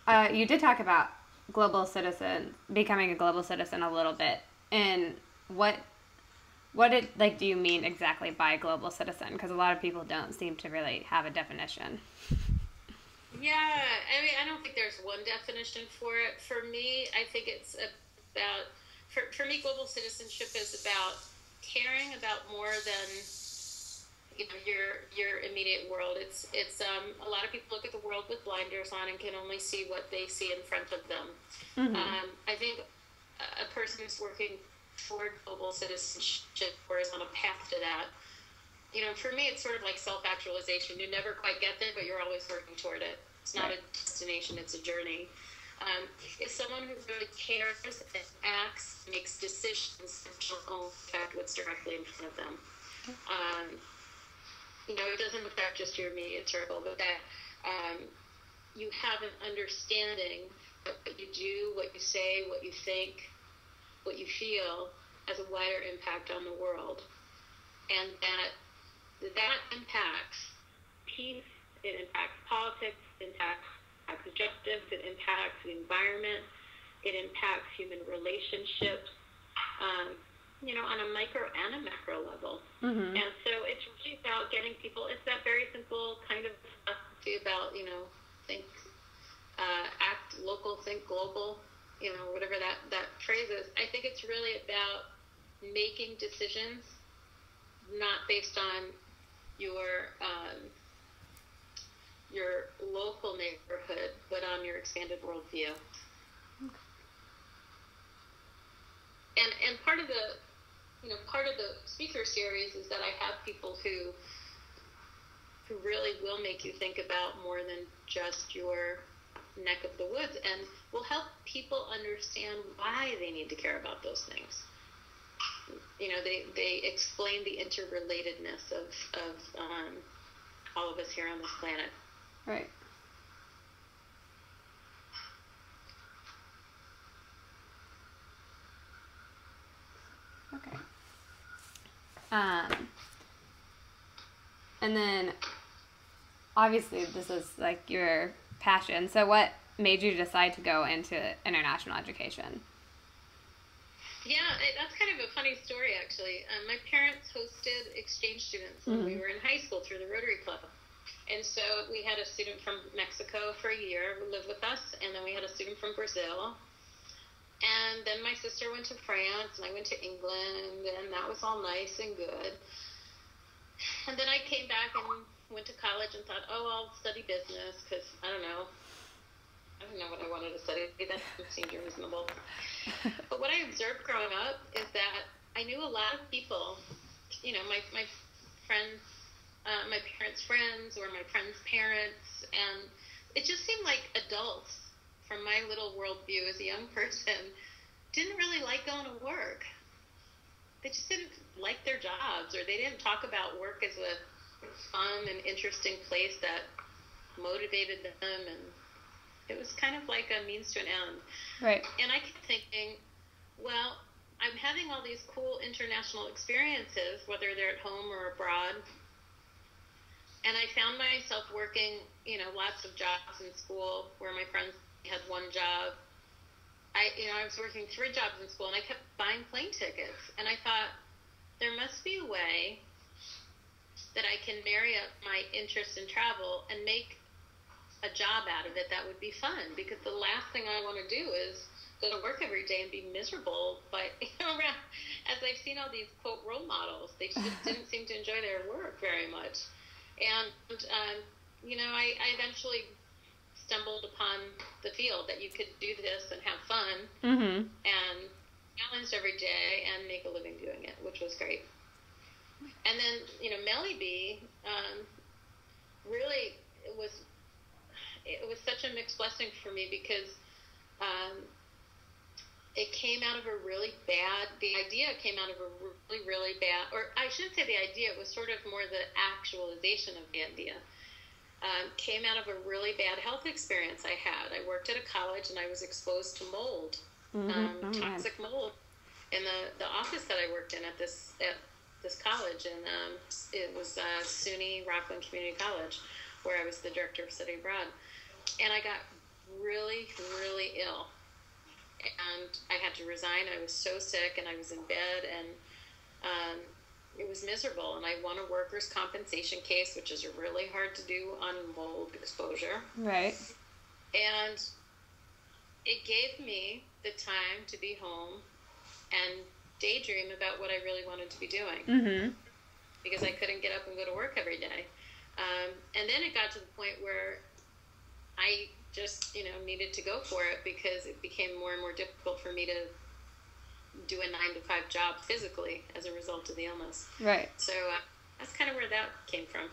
You did talk about becoming a global citizen a little bit, and do you mean exactly by global citizen? Because a lot of people don't seem to really have a definition. Yeah, I mean, I don't think there's one definition for it. For me, I think it's about, for me, global citizenship is about caring about more than your immediate world. It's a lot of people look at the world with blinders on and can only see what they see in front of them. I think a person who's working toward global citizenship or is on a path to that, for me, it's sort of like self-actualization. You never quite get there, but you're always working toward it. It's not a destination, it's a journey. It's someone who really cares and acts, makes decisions that don't affect what's directly in front of them. It doesn't affect just your immediate circle, but that you have an understanding that what you do, what you say, what you think, what you feel has a wider impact on the world. And that impacts peace, it impacts politics, it impacts justice, it impacts the environment, it impacts human relationships, on a micro and a macro level. And so it's really about getting people, it's that very simple kind of stuff about, think, act local, think global, whatever that phrase is. I think it's really about making decisions not based on your local neighborhood, but on your expanded worldview. And part of the speaker series is that I have people who really will make you think about more than just your neck of the woods, and will help people understand why they need to care about those things. They explain the interrelatedness of all of us here on this planet. Right. Okay. And then, obviously, this is like your passion. So what made you decide to go into international education? Yeah, that's kind of a funny story, actually. My parents hosted exchange students when we were in high school through the Rotary Club. And so we had a student from Mexico for a year who lived with us, and then we had a student from Brazil. And then my sister went to France, and I went to England, and that was all nice and good. And then I came back and went to college and thought, I'll study business, because I don't know what I wanted to study. That seemed reasonable. But what I observed growing up is that I knew a lot of people, my friends, my parents' friends, or my friends' parents, and it just seemed like adults, from my little worldview as a young person, didn't really like going to work. They just didn't like their jobs, or they didn't talk about work as a fun and interesting place that motivated them, and it was kind of like a means to an end. Right. And I kept thinking, well, I'm having all these cool international experiences, whether they're at home or abroad, and I found myself working, lots of jobs in school where my friends had one job. I was working 3 jobs in school, and I kept buying plane tickets. And I thought, there must be a way that I can marry up my interest in travel and make a job out of it that would be fun. Because the last thing I want to do is go to work every day and be miserable. But as I've seen all these quote role models, they just didn't seem to enjoy their work very much. And I eventually stumbled upon the field that you could do this and have fun and challenged every day and make a living doing it, which was great. And then, Melly Bee, really, it was such a mixed blessing for me because it came out of the idea came out of a really, really bad, or I shouldn't say the idea, it was sort of more the actualization of the idea. Came out of a really bad health experience I had. I worked at a college and I was exposed to mold, toxic mold, in the office that I worked in at this college, and it was SUNY Rockland Community College, where I was the director of study abroad. And I got really, really ill. And I had to resign. I was so sick, and I was in bed, and it was miserable. And I won a workers' compensation case, which is really hard to do on mold exposure. Right. And it gave me the time to be home and daydream about what I really wanted to be doing. Mm-hmm. Because I couldn't get up and go to work every day. And then it got to the point where I just, needed to go for it, because it became more and more difficult for me to do a 9-to-5 job physically as a result of the illness. Right. So that's kind of where that came from.